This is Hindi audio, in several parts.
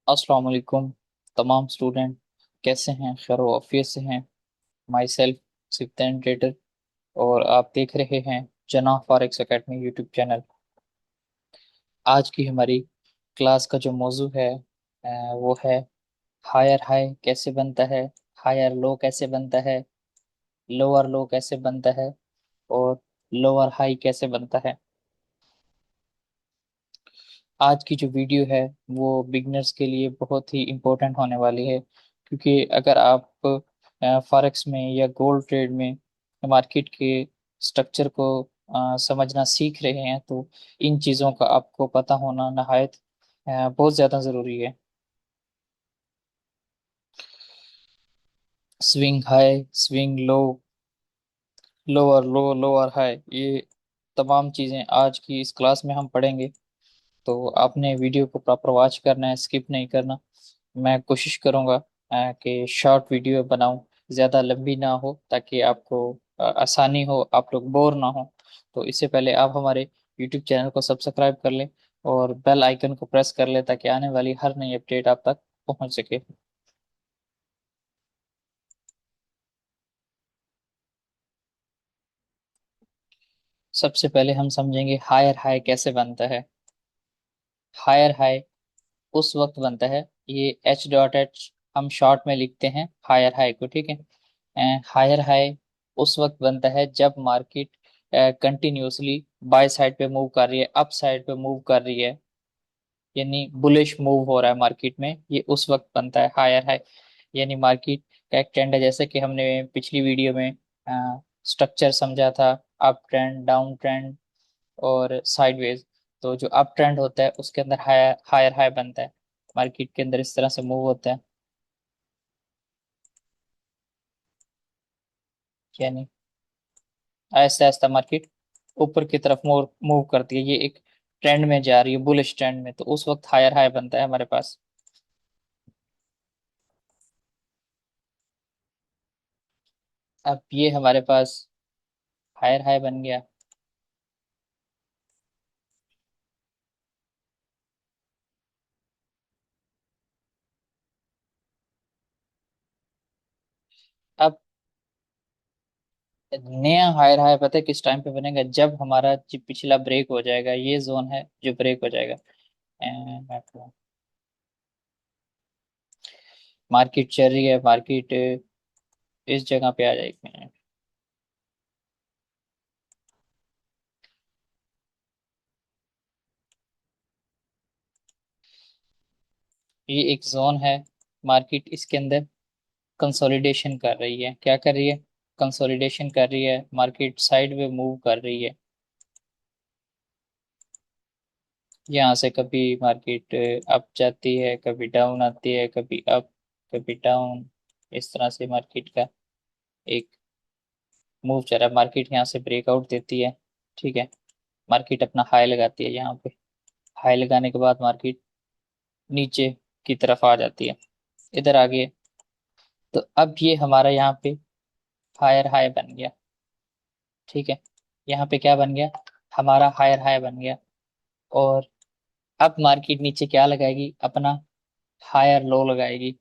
अस्सलाम वालेकुम तमाम स्टूडेंट। कैसे हैं? खैर वाफियत से हैं। माई सेल्फ सिफ्तैन ट्रेडर, और आप देख रहे हैं जना फॉरेक्स एकेडमी यूट्यूब चैनल। आज की हमारी क्लास का जो मौजू है वो है हायर हाई कैसे बनता है, हायर लो कैसे बनता है, लोअर लो कैसे बनता है, और लोअर हाई कैसे बनता है। आज की जो वीडियो है वो बिगनर्स के लिए बहुत ही इम्पोर्टेंट होने वाली है, क्योंकि अगर आप फॉरेक्स में या गोल्ड ट्रेड में मार्केट के स्ट्रक्चर को समझना सीख रहे हैं तो इन चीज़ों का आपको पता होना नहायत बहुत ज़्यादा ज़रूरी है। Swing high, swing low, lower लो, लोअर हाई, ये तमाम चीज़ें आज की इस क्लास में हम पढ़ेंगे। तो आपने वीडियो को प्रॉपर वॉच करना है, स्किप नहीं करना। मैं कोशिश करूंगा कि शॉर्ट वीडियो बनाऊं, ज़्यादा लंबी ना हो, ताकि आपको आसानी हो, आप लोग बोर ना हो। तो इससे पहले आप हमारे यूट्यूब चैनल को सब्सक्राइब कर लें और बेल आइकन को प्रेस कर लें, ताकि आने वाली हर नई अपडेट आप तक पहुंच सके। सबसे पहले हम समझेंगे हायर हाई कैसे बनता है। हायर हाई उस वक्त बनता है, ये H.H हम शॉर्ट में लिखते हैं हायर हाई को, ठीक है। हायर हाई उस वक्त बनता है जब मार्केट कंटिन्यूसली बाय साइड पे मूव कर रही है, अप साइड पे मूव कर रही है, यानी बुलिश मूव हो रहा है मार्केट में, ये उस वक्त बनता है हायर हाई। यानी मार्केट का एक ट्रेंड है, जैसे कि हमने पिछली वीडियो में स्ट्रक्चर समझा था, अप ट्रेंड, डाउन ट्रेंड और साइडवेज। तो जो अप ट्रेंड होता है उसके अंदर हायर हायर हाई बनता है, मार्केट के अंदर इस तरह से मूव होता है। यानी आहिस्ता आहिस्ता मार्केट ऊपर की तरफ मूव मूव करती है, ये एक ट्रेंड में जा रही है, बुलिश ट्रेंड में, तो उस वक्त हायर हाई बनता है हमारे पास। अब ये हमारे पास हायर हाई बन गया। अब नया हायर हाई पता है किस टाइम पे बनेगा? जब हमारा जो पिछला ब्रेक हो जाएगा, ये जोन है जो ब्रेक हो जाएगा। मार्केट चल रही है, मार्केट इस जगह पे आ जाएगी। ये एक जोन है, मार्केट इसके अंदर कंसोलिडेशन कर रही है। क्या कर रही है? कंसोलिडेशन कर रही है, मार्केट साइड में मूव कर रही है। यहाँ से कभी मार्केट अप जाती है, कभी डाउन आती है, कभी अप, कभी डाउन। इस तरह से मार्केट का एक मूव चल रहा है। मार्केट यहाँ से ब्रेकआउट देती है, ठीक है। मार्केट अपना हाई लगाती है यहाँ पे, हाई लगाने के बाद मार्केट नीचे की तरफ आ जाती है, इधर आ गई है। तो अब ये हमारा यहाँ पे हायर हाई बन गया, ठीक है। यहाँ पे क्या बन गया? हमारा हायर हाई बन गया। और अब मार्केट नीचे क्या लगाएगी? अपना हायर लो लगाएगी,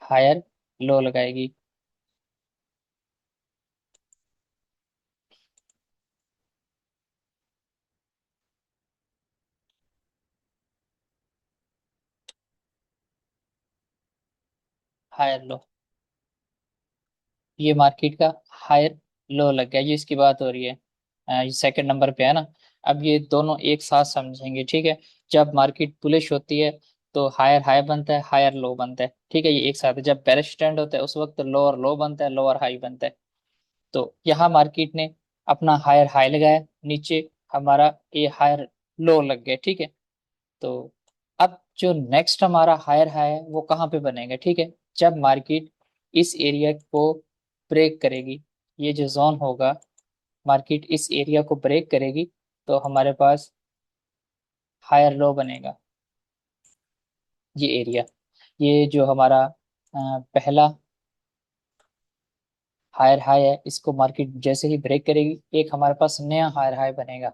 हायर लो लगाएगी। हायर लो, ये मार्केट का हायर लो लग गया, ये इसकी बात हो रही है। ये सेकंड नंबर पे है ना। अब ये दोनों एक साथ समझेंगे, ठीक है। जब मार्केट बुलिश होती है तो हायर हाई बनता है, हायर लो बनता है, ठीक है, ये एक साथ है। जब बेरिश स्टैंड होता है उस वक्त लोअर लो बनता है, लोअर हाई बनता है। तो यहाँ मार्केट ने अपना हायर हाई लगाया, नीचे हमारा ये हायर लो लग गया, ठीक है। तो अब जो नेक्स्ट हमारा हायर हाई है वो कहाँ पे बनेगा? ठीक है, जब मार्केट इस एरिया को ब्रेक करेगी, ये जो जोन होगा, मार्केट इस एरिया को ब्रेक करेगी, तो हमारे पास हायर लो बनेगा। ये एरिया, ये जो हमारा पहला हायर हाई है, इसको मार्केट जैसे ही ब्रेक करेगी, एक हमारे पास नया हायर हाई बनेगा,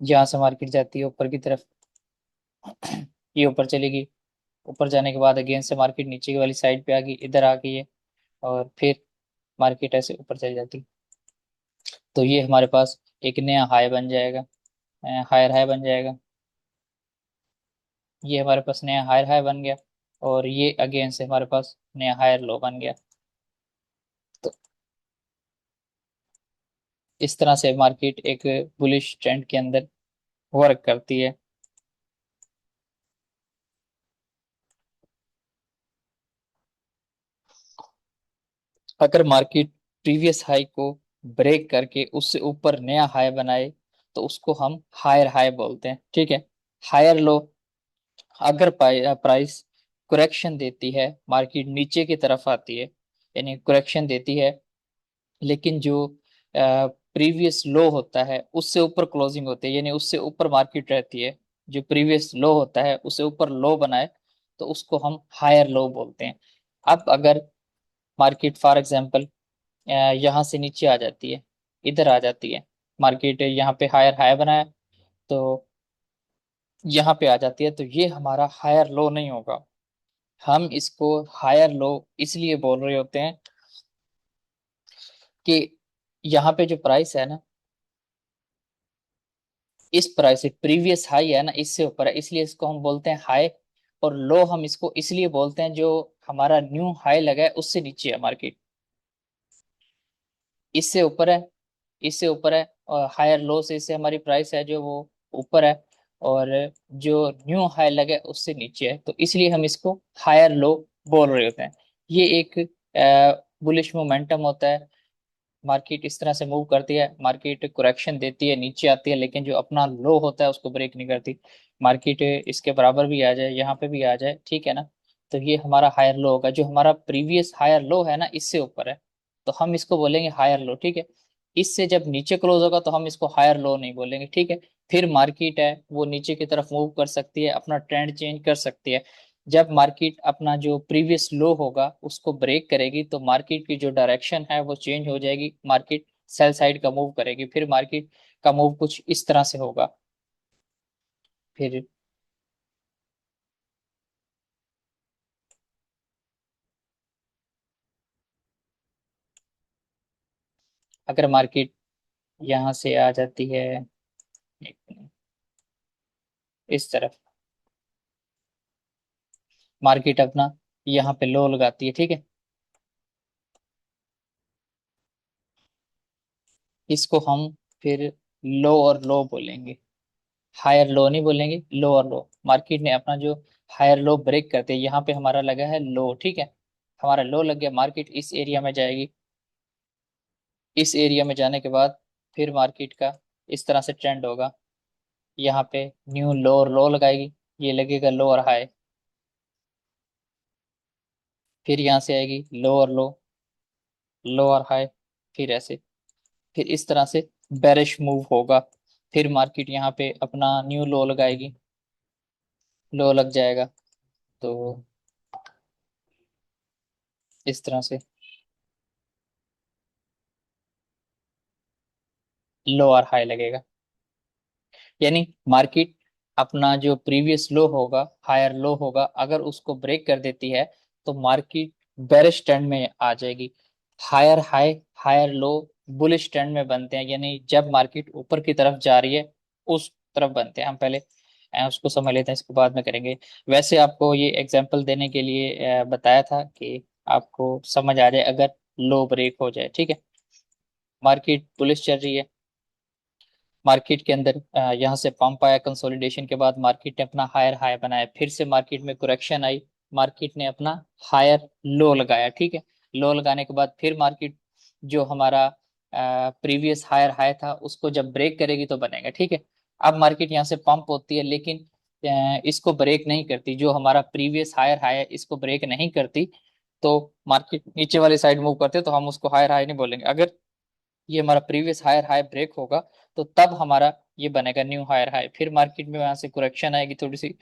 जहां से मार्केट जाती है ऊपर की तरफ। ये ऊपर चलेगी, ऊपर जाने के बाद अगेन से मार्केट नीचे वाली साइड पे आ गई, इधर आ गई है, और फिर मार्केट ऐसे ऊपर चली जाती। तो ये हमारे पास एक नया हाई बन जाएगा, हायर हाई बन जाएगा। ये हमारे पास नया हायर हाई बन गया, और ये अगेन से हमारे पास नया हायर लो बन गया। तो इस तरह से मार्केट एक बुलिश ट्रेंड के अंदर वर्क करती है। अगर मार्केट प्रीवियस हाई को ब्रेक करके उससे ऊपर नया हाई बनाए तो उसको हम हायर हाई बोलते हैं, ठीक है। हायर लो, अगर प्राइस करेक्शन देती है, मार्केट नीचे की तरफ आती है, यानी करेक्शन देती है, लेकिन जो प्रीवियस लो होता है उससे ऊपर क्लोजिंग होती है, यानी उससे ऊपर मार्केट रहती है, जो प्रीवियस लो होता है उससे ऊपर लो बनाए, तो उसको हम हायर लो बोलते हैं। अब अगर मार्केट फॉर एग्जांपल यहाँ से नीचे आ जाती है, इधर आ जाती है, मार्केट यहाँ पे हायर हाई बनाया, तो यहाँ पे आ जाती है, तो ये हमारा हायर लो नहीं होगा। हम इसको हायर लो इसलिए बोल रहे होते हैं कि यहाँ पे जो प्राइस है ना, इस प्राइस से प्रीवियस हाई है ना, इससे ऊपर है, इसलिए इसको हम बोलते हैं हाई। और लो हम इसको इसलिए बोलते हैं जो हमारा न्यू हाई लगा है उससे नीचे है मार्केट, इससे ऊपर है, इससे ऊपर है, और हायर लो से इससे हमारी प्राइस है जो वो ऊपर है, और जो न्यू हाई लगा है उससे नीचे है, तो इसलिए हम इसको हायर लो बोल रहे होते हैं। ये एक बुलिश मोमेंटम होता है। मार्केट इस तरह से मूव करती है, मार्केट करेक्शन देती है, नीचे आती है, लेकिन जो अपना लो होता है उसको ब्रेक नहीं करती। मार्केट इसके बराबर भी आ जाए, यहाँ पे भी आ जाए, ठीक है ना, तो ये हमारा हायर लो होगा। जो हमारा प्रीवियस हायर लो है ना, इससे ऊपर है, तो हम इसको बोलेंगे हायर लो, ठीक है। इससे जब नीचे क्लोज होगा तो हम इसको हायर लो नहीं बोलेंगे, ठीक है। फिर मार्केट है वो नीचे की तरफ मूव कर सकती है, अपना ट्रेंड चेंज कर सकती है। जब मार्केट अपना जो प्रीवियस लो होगा उसको ब्रेक करेगी तो मार्केट की जो डायरेक्शन है वो चेंज हो जाएगी, मार्केट सेल साइड का मूव करेगी, फिर मार्केट का मूव कुछ इस तरह से होगा। फिर अगर मार्केट यहाँ से आ जाती है, एक मिनट, इस तरफ मार्केट अपना यहाँ पे लो लगाती है, ठीक है, इसको हम फिर लो और लो बोलेंगे, हायर लो नहीं बोलेंगे, लो और लो। मार्केट ने अपना जो हायर लो ब्रेक करते हैं, यहाँ पे हमारा लगा है लो, ठीक है, हमारा लो लग गया, मार्केट इस एरिया में जाएगी। इस एरिया में जाने के बाद फिर मार्केट का इस तरह से ट्रेंड होगा, यहाँ पे न्यू लो और लो लगाएगी, ये लगेगा लो और हाई, फिर यहाँ से आएगी लो और लो, लो और हाई, फिर ऐसे, फिर इस तरह से बेरिश मूव होगा। फिर मार्केट यहाँ पे अपना न्यू लो लगाएगी, लो लग जाएगा, तो इस तरह से लो और हाई लगेगा। यानी मार्केट अपना जो प्रीवियस लो होगा, हायर लो होगा, अगर उसको ब्रेक कर देती है तो मार्केट बेरिश ट्रेंड में आ जाएगी। Higher high, higher low bullish trend में बनते हैं, यानी जब मार्केट ऊपर की तरफ जा रही है उस तरफ बनते हैं। हम पहले उसको समझ लेते हैं, इसको बाद में करेंगे। वैसे आपको ये एग्जांपल देने के लिए बताया था कि आपको समझ आ जाए अगर लो ब्रेक हो जाए, ठीक है। मार्केट बुलिश चल रही है, मार्केट के अंदर यहाँ से पंप आया, कंसोलिडेशन के बाद मार्केट ने अपना हायर हाई बनाया, फिर से मार्केट में करेक्शन आई, मार्केट ने अपना हायर लो लगाया, ठीक है। लो लगाने के बाद फिर मार्केट जो हमारा प्रीवियस हायर हाई था उसको जब ब्रेक करेगी तो बनेगा, ठीक है। अब मार्केट यहाँ से पंप होती है, लेकिन इसको ब्रेक नहीं करती, जो हमारा प्रीवियस हायर हाई है इसको ब्रेक नहीं करती, तो मार्केट नीचे वाली साइड मूव करते तो हम उसको हायर हाई नहीं बोलेंगे। अगर ये हमारा प्रीवियस हायर हाई ब्रेक होगा तो तब हमारा ये बनेगा न्यू हायर हाई। फिर मार्केट में वहां से करेक्शन आएगी, थोड़ी सी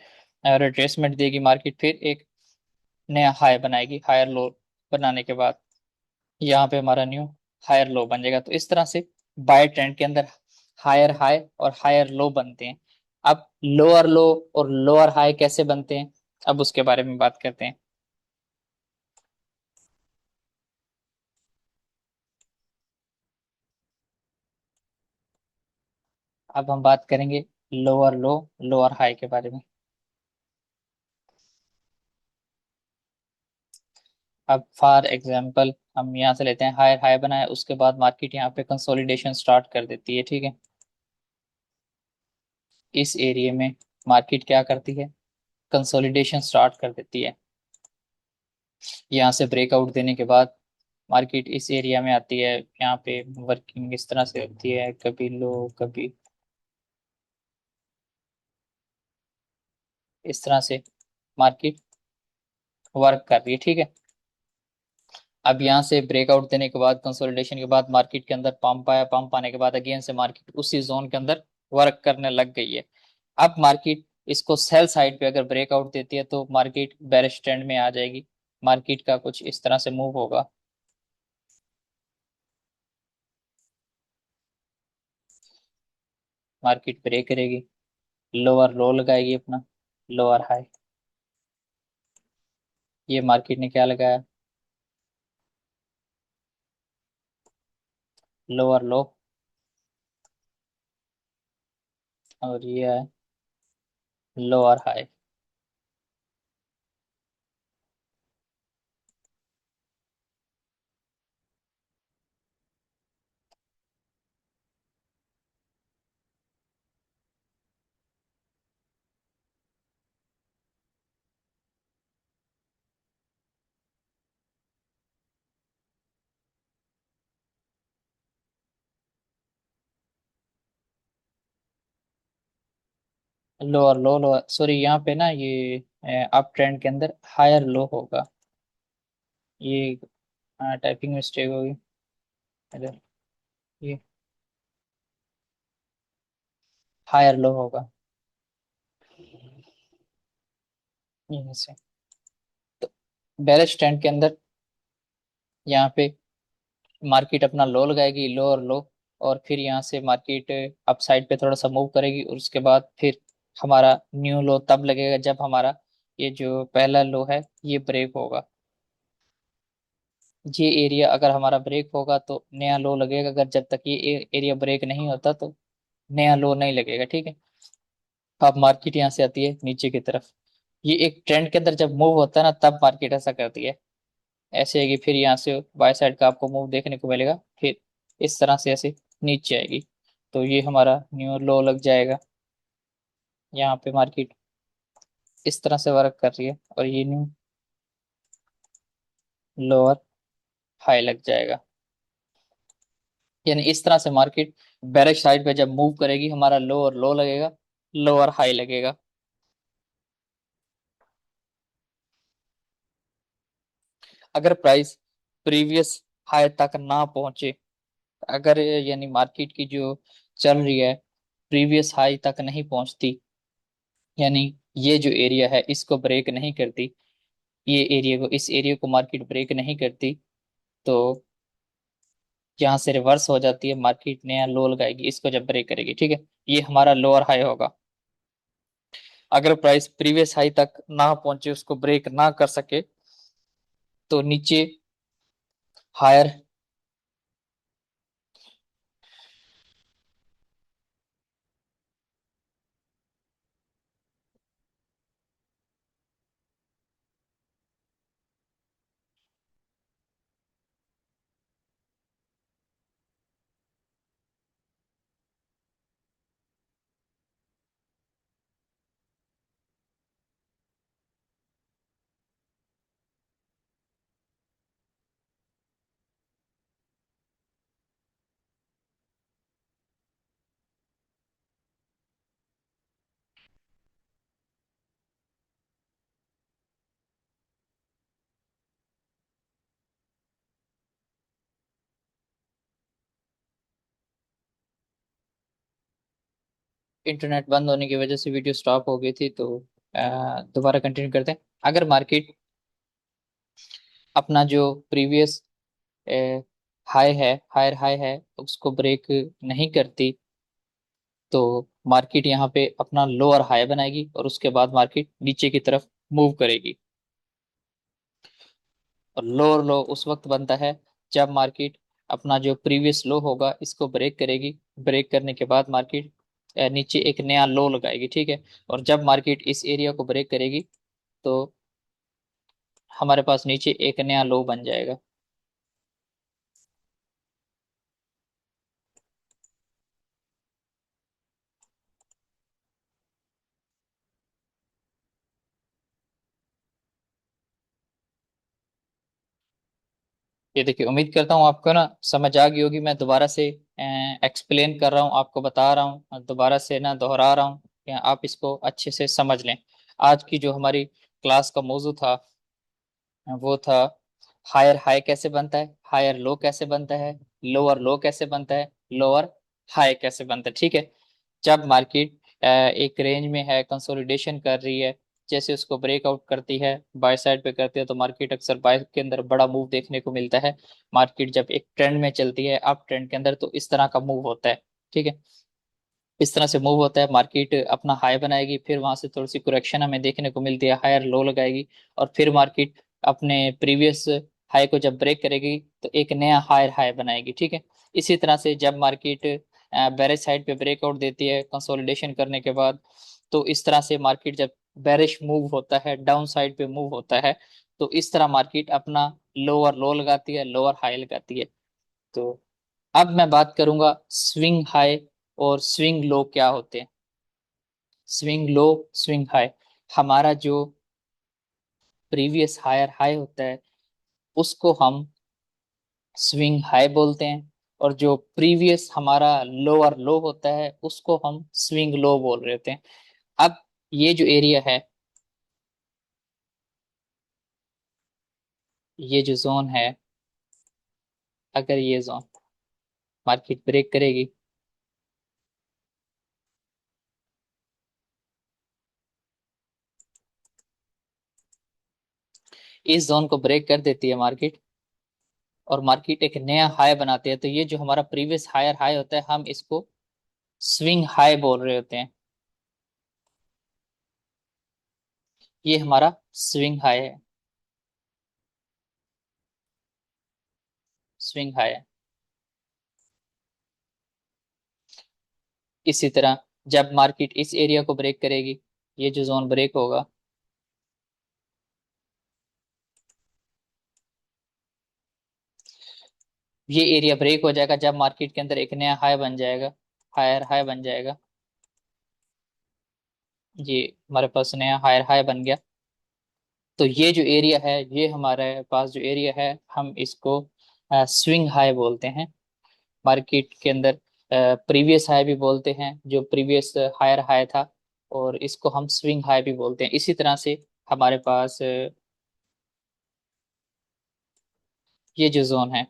रिट्रेसमेंट देगी मार्केट, फिर एक नया हाई बनाएगी, हायर लो बनाने के बाद यहाँ पे हमारा न्यू हायर लो बन जाएगा। तो इस तरह से बाय ट्रेंड के अंदर हायर हाई और हायर लो बनते हैं। अब लोअर लो और लोअर हाई कैसे बनते हैं, अब उसके बारे में बात करते हैं। अब हम बात करेंगे लोअर लो लोअर हाई के बारे में। अब फॉर एग्जांपल हम यहाँ से लेते हैं हायर हाई बनाए, उसके बाद मार्केट यहाँ पे कंसोलिडेशन स्टार्ट कर देती है, ठीक है। इस एरिया में मार्केट क्या करती है, कंसोलिडेशन स्टार्ट कर देती है। यहाँ से ब्रेकआउट देने के बाद मार्केट इस एरिया में आती है, यहाँ पे वर्किंग इस तरह से होती है, कभी लो कभी इस तरह से मार्केट वर्क कर रही है, ठीक है। अब यहाँ से ब्रेकआउट देने के बाद कंसोलिडेशन के बाद मार्केट के अंदर पंप आया, पंप आने के बाद अगेन से मार्केट उसी जोन के अंदर वर्क करने लग गई है। अब मार्केट इसको सेल साइड पे अगर ब्रेकआउट देती है तो मार्केट बेरिश ट्रेंड में आ जाएगी, मार्केट का कुछ इस तरह से मूव होगा। मार्केट ब्रेक करेगी, लोअर लो लगाएगी अपना, लोअर हाई। ये मार्केट ने क्या लगाया, लोअर लो, और ये है लोअर हाई। लोअर लो लोअर सॉरी, यहाँ पे ना ये अप ट्रेंड के अंदर हायर लो होगा, ये टाइपिंग मिस्टेक होगी इधर, ये हायर लो होगा यहीं से। तो बेरिश ट्रेंड के अंदर यहाँ पे मार्केट अपना लो लगाएगी, लो और लो, और फिर यहाँ से मार्केट अप साइड पे थोड़ा सा मूव करेगी, और उसके बाद फिर हमारा न्यू लो तब लगेगा जब हमारा ये जो पहला लो है ये ब्रेक होगा। ये एरिया अगर हमारा ब्रेक होगा तो नया लो लगेगा, अगर जब तक ये एरिया ब्रेक नहीं होता तो नया लो नहीं लगेगा, ठीक है। अब मार्केट यहाँ से आती है नीचे की तरफ, ये एक ट्रेंड के अंदर जब मूव होता है ना तब मार्केट ऐसा करती है, ऐसे आएगी, फिर यहाँ से बाय साइड का आपको मूव देखने को मिलेगा, फिर इस तरह से ऐसे नीचे आएगी। तो ये हमारा न्यू लो लग जाएगा, यहाँ पे मार्केट इस तरह से वर्क कर रही है, और ये न्यू लोअर हाई लग जाएगा। यानी इस तरह से मार्केट बेरिश साइड पे जब मूव करेगी हमारा लो और लो लगेगा, लोअर हाई लगेगा। अगर प्राइस प्रीवियस हाई तक ना पहुंचे, अगर यानी मार्केट की जो चल रही है प्रीवियस हाई तक नहीं पहुंचती, यानी ये जो एरिया है इसको ब्रेक नहीं करती, ये एरिया को इस एरिया को मार्केट ब्रेक नहीं करती, तो यहाँ से रिवर्स हो जाती है, मार्केट नया लो लगाएगी इसको जब ब्रेक करेगी, ठीक है। ये हमारा लोअर हाई होगा। अगर प्राइस प्रीवियस हाई तक ना पहुंचे, उसको ब्रेक ना कर सके, तो नीचे हायर। इंटरनेट बंद होने की वजह से वीडियो स्टॉप हो गई थी, तो दोबारा कंटिन्यू करते हैं। अगर मार्केट अपना जो प्रीवियस हाई है, हायर हाई है, उसको ब्रेक नहीं करती, तो मार्केट यहाँ पे अपना लो और हाई बनाएगी और उसके बाद मार्केट नीचे की तरफ मूव करेगी। और लो और लो उस वक्त बनता है जब मार्केट अपना जो प्रीवियस लो होगा इसको ब्रेक करेगी। ब्रेक करने के बाद मार्केट नीचे एक नया लो लगाएगी, ठीक है। और जब मार्केट इस एरिया को ब्रेक करेगी तो हमारे पास नीचे एक नया लो बन जाएगा। ये देखिए, उम्मीद करता हूँ आपको ना समझ आ गई होगी। मैं दोबारा से एक्सप्लेन कर रहा हूँ, आपको बता रहा हूँ और दोबारा से ना दोहरा रहा हूँ कि आप इसको अच्छे से समझ लें। आज की जो हमारी क्लास का मौजू था वो था हायर हाई कैसे बनता है, हायर लो कैसे बनता है, लोअर लो कैसे बनता है, लोअर हाई कैसे बनता है, ठीक है। जब मार्केट एक रेंज में है, कंसोलिडेशन कर रही है, जैसे उसको ब्रेकआउट करती है, बाय साइड पे करती है, तो मार्केट अक्सर बाय के अंदर बड़ा मूव देखने को मिलता है। मार्केट जब एक ट्रेंड में चलती है अप ट्रेंड के अंदर तो इस तरह का मूव होता है, ठीक है। इस तरह से मूव होता है, मार्केट अपना हाई बनाएगी, फिर वहां से थोड़ी सी करेक्शन हमें देखने को मिलती है, हायर लो लगाएगी, और फिर मार्केट अपने प्रीवियस हाई को जब ब्रेक करेगी तो एक नया हायर हाई बनाएगी, ठीक है। इसी तरह से जब मार्केट बेरिश साइड पे ब्रेकआउट देती है कंसोलिडेशन करने के बाद, तो इस तरह से मार्केट जब बेरिश मूव होता है, डाउन साइड पे मूव होता है, तो इस तरह मार्केट अपना लोअर लो लगाती है, लोअर हाई लगाती है। तो अब मैं बात करूंगा स्विंग हाई और स्विंग लो क्या होते हैं। स्विंग लो, स्विंग हाई, हमारा जो प्रीवियस हायर हाई होता है उसको हम स्विंग हाई बोलते हैं, और जो प्रीवियस हमारा लोअर लो होता है उसको हम स्विंग लो बोल रहे होते हैं। अब ये जो एरिया है, ये जो जोन है, अगर ये जोन मार्केट ब्रेक करेगी, इस जोन को ब्रेक कर देती है मार्केट, और मार्केट एक नया हाई बनाती है, तो ये जो हमारा प्रीवियस हायर हाई होता है हम इसको स्विंग हाई बोल रहे होते हैं। ये हमारा स्विंग हाई है, स्विंग हाई है। इसी तरह जब मार्केट इस एरिया को ब्रेक करेगी, ये जो जोन ब्रेक होगा, ये एरिया ब्रेक हो जाएगा जब मार्केट के अंदर एक नया हाई बन जाएगा, हायर हाई बन जाएगा। ये हमारे पास नया हायर हाई बन गया। तो ये जो एरिया है, ये हमारे पास जो एरिया है हम इसको स्विंग हाई बोलते हैं। मार्केट के अंदर प्रीवियस हाई भी बोलते हैं, जो प्रीवियस हायर हाई था, और इसको हम स्विंग हाई भी बोलते हैं। इसी तरह से हमारे पास ये जो जोन है,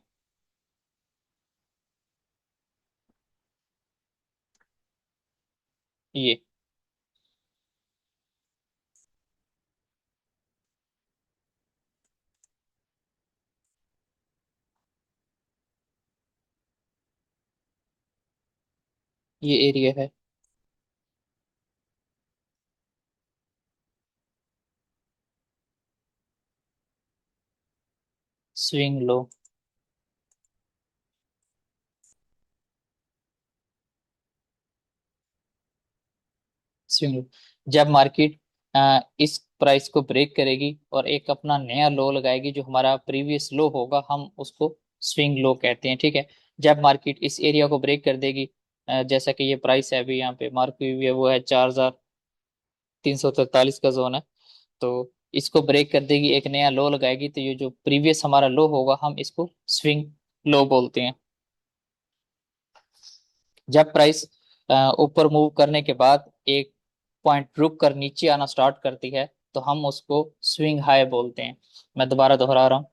ये एरिया है स्विंग लो। स्विंग लो, जब मार्केट इस प्राइस को ब्रेक करेगी और एक अपना नया लो लगाएगी, जो हमारा प्रीवियस लो होगा हम उसको स्विंग लो कहते हैं, ठीक है। जब मार्केट इस एरिया को ब्रेक कर देगी, जैसा कि ये प्राइस है अभी यहाँ पे मार्क हुई हुई है, वो है 4343 का जोन है। तो इसको ब्रेक कर देगी, एक नया लो लगाएगी, तो ये जो प्रीवियस हमारा लो होगा हम इसको स्विंग लो बोलते हैं। जब प्राइस ऊपर मूव करने के बाद एक पॉइंट रुक कर नीचे आना स्टार्ट करती है, तो हम उसको स्विंग हाई बोलते हैं। मैं दोबारा दोहरा रहा हूँ,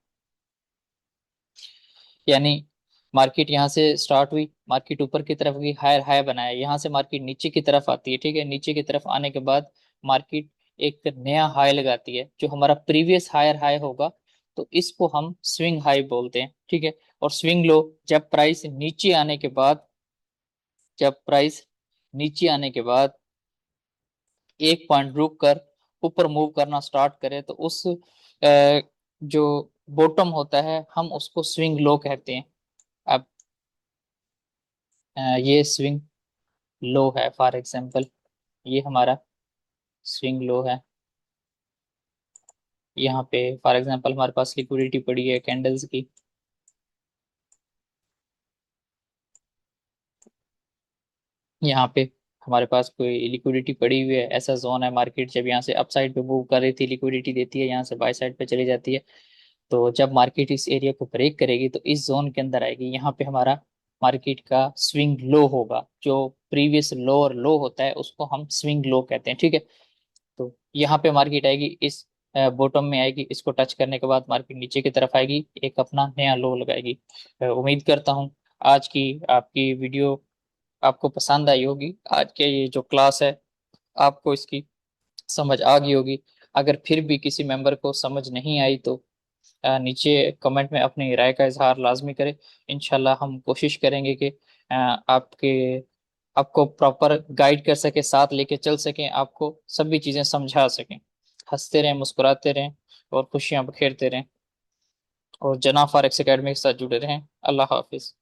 यानी मार्केट यहाँ से स्टार्ट हुई, मार्केट ऊपर की तरफ गई, हायर हाई बनाया, यहाँ से मार्केट नीचे की तरफ आती है, ठीक है। नीचे की तरफ आने के बाद मार्केट एक नया हाई लगाती है, जो हमारा प्रीवियस हायर हाई होगा, तो इसको हम स्विंग हाई बोलते हैं, ठीक है। और स्विंग लो, जब प्राइस नीचे आने के बाद, जब प्राइस नीचे आने के बाद एक पॉइंट रुक कर ऊपर मूव करना स्टार्ट करे तो उस जो बॉटम होता है हम उसको स्विंग लो कहते हैं। अब ये स्विंग लो है फॉर एग्जांपल, ये हमारा स्विंग लो है। यहाँ पे फॉर एग्जांपल हमारे पास लिक्विडिटी पड़ी है कैंडल्स की। यहाँ पे हमारे पास कोई लिक्विडिटी पड़ी हुई है, ऐसा जोन है, मार्केट जब यहाँ से अप साइड पे मूव कर रही थी लिक्विडिटी देती है, यहाँ से बाय साइड पे चली जाती है। तो जब मार्केट इस एरिया को ब्रेक करेगी तो इस जोन के अंदर आएगी, यहाँ पे हमारा मार्केट का स्विंग लो होगा। जो प्रीवियस लो और लो होता है उसको हम स्विंग लो कहते हैं, ठीक है। तो यहाँ पे मार्केट आएगी, इस बॉटम में आएगी, इसको टच करने के बाद मार्केट नीचे की तरफ आएगी, एक अपना नया लो लगाएगी। उम्मीद करता हूँ आज की आपकी वीडियो आपको पसंद आई होगी। आज के ये जो क्लास है आपको इसकी समझ आ गई होगी। अगर फिर भी किसी मेंबर को समझ नहीं आई तो नीचे कमेंट में अपनी राय का इजहार लाजमी करें। इंशाल्लाह हम कोशिश करेंगे कि आपके आपको प्रॉपर गाइड कर सके, साथ लेके चल सकें, आपको सभी चीजें समझा सकें। हंसते रहें, मुस्कुराते रहें और खुशियां बखेरते रहें और जना फॉरेक्स एकेडमी के साथ जुड़े रहें। अल्लाह हाफिज।